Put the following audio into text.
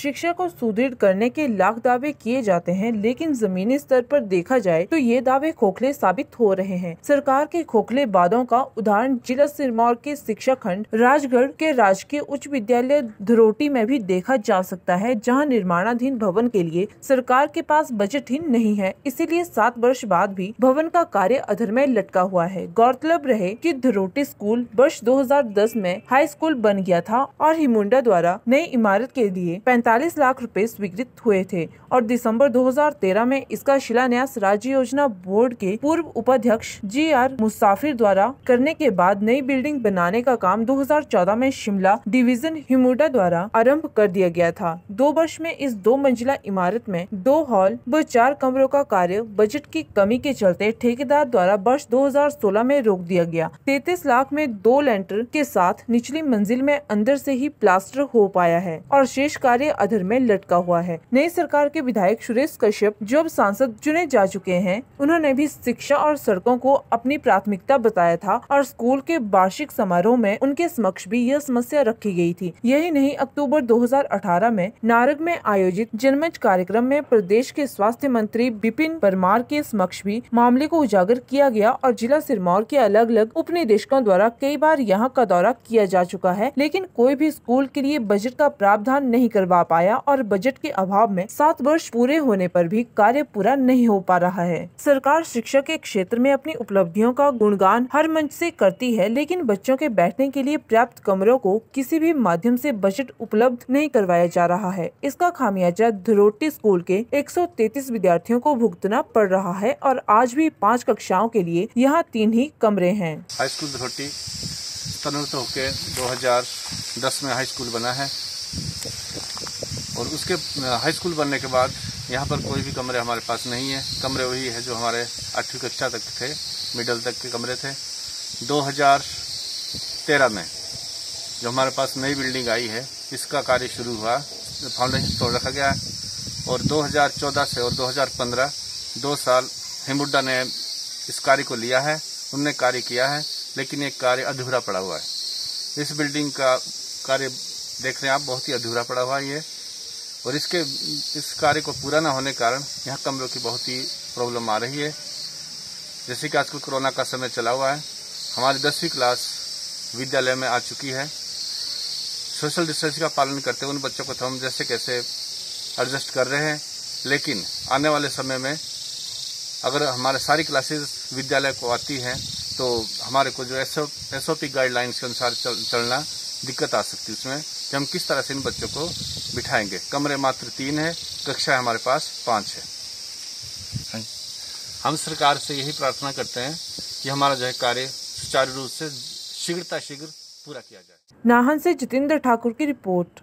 शिक्षा को सुदृढ़ करने के लाख दावे किए जाते हैं, लेकिन जमीनी स्तर पर देखा जाए तो ये दावे खोखले साबित हो रहे हैं। सरकार के खोखले वादों का उदाहरण जिला सिरमौर के शिक्षा खंड राजगढ़ के राजकीय उच्च विद्यालय धरोटी में भी देखा जा सकता है, जहां निर्माणाधीन भवन के लिए सरकार के पास बजट ही नहीं है। इसीलिए 7 वर्ष बाद भी भवन का कार्य अधर में लटका हुआ है। गौरतलब रहे कि धरोटी स्कूल वर्ष 2010 में हाई स्कूल बन गया था और हिमुंडा द्वारा नई इमारत के लिए 45 लाख रुपए स्वीकृत हुए थे और दिसंबर 2013 में इसका शिलान्यास राज्य योजना बोर्ड के पूर्व उपाध्यक्ष GR मुसाफिर द्वारा करने के बाद नई बिल्डिंग बनाने का काम 2014 में शिमला डिवीजन हिमुंडा द्वारा आरंभ कर दिया गया था। 2 वर्ष में इस 2 मंजिला इमारत में 2 हॉल व 4 कमरों का कार्य बजट की कमी के चलते ठेकेदार द्वारा वर्ष 2016 में रोक दिया गया। 33 लाख में 2 लेंटर के साथ निचली मंजिल में अंदर से ही प्लास्टर हो पाया है और शेष कार्य अधर में लटका हुआ है। नई सरकार के विधायक सुरेश कश्यप जो अब सांसद चुने जा चुके हैं, उन्होंने भी शिक्षा और सड़कों को अपनी प्राथमिकता बताया था और स्कूल के वार्षिक समारोह में उनके समक्ष भी यह समस्या रखी गई थी। यही नहीं, अक्टूबर 2018 में नारग में आयोजित जनमंच कार्यक्रम में प्रदेश के स्वास्थ्य मंत्री विपिन परमार के समक्ष भी मामले को उजागर किया गया और जिला सिरमौर के अलग अलग उप निदेशकों द्वारा कई बार यहाँ का दौरा किया जा चुका है, लेकिन कोई भी स्कूल के लिए बजट का प्रावधान नहीं करवा पाया और बजट के अभाव में 7 वर्ष पूरे होने पर भी कार्य पूरा नहीं हो पा रहा है। सरकार शिक्षा के क्षेत्र में अपनी उपलब्धियों का गुणगान हर मंच से करती है, लेकिन बच्चों के बैठने के लिए पर्याप्त कमरों को किसी भी माध्यम से बजट उपलब्ध नहीं करवाया जा रहा है। इसका खामियाजा धरोटी स्कूल के 133 विद्यार्थियों को भुगतना पड़ रहा है और आज भी 5 कक्षाओं के लिए यहाँ 3 ही कमरे हैं। हाई स्कूल धरोटी स्तरोन्नत होकर 2010 में हाई स्कूल बना है और उसके हाई स्कूल बनने के बाद यहाँ पर कोई भी कमरे हमारे पास नहीं है। कमरे वही है जो हमारे 8वीं कक्षा तक थे, मिडिल तक के कमरे थे। 2013 में जो हमारे पास नई बिल्डिंग आई है, इसका कार्य शुरू हुआ, फाउंडेशन तोड़ रखा गया और 2014 से और 2015 2 साल हिमुंडा ने इस कार्य को लिया है। उनने कार्य किया है, लेकिन ये कार्य अधूरा पड़ा हुआ है। इस बिल्डिंग का कार्य देख रहे हैं आप, बहुत ही अधूरा पड़ा हुआ है ये, और इस कार्य को पूरा न होने के कारण यहाँ कमरों की बहुत ही प्रॉब्लम आ रही है। जैसे कि आजकल कोरोना का समय चला हुआ है, हमारी 10वीं क्लास विद्यालय में आ चुकी है। सोशल डिस्टेंस का पालन करते हुए उन बच्चों को तो हम जैसे कैसे एडजस्ट कर रहे हैं, लेकिन आने वाले समय में अगर हमारे सारी क्लासेस विद्यालय को आती हैं तो हमारे को जो SOP गाइडलाइंस के अनुसार चलना दिक्कत आ सकती है उसमें कि हम किस तरह से इन बच्चों को बिठाएंगे। कमरे मात्र 3 है, कक्षा हमारे पास 5 है। हम सरकार से यही प्रार्थना करते हैं कि हमारा जो है कार्य सुचारू रूप से शीघ्र पूरा किया जाए। नाहन से जितेंद्र ठाकुर की रिपोर्ट।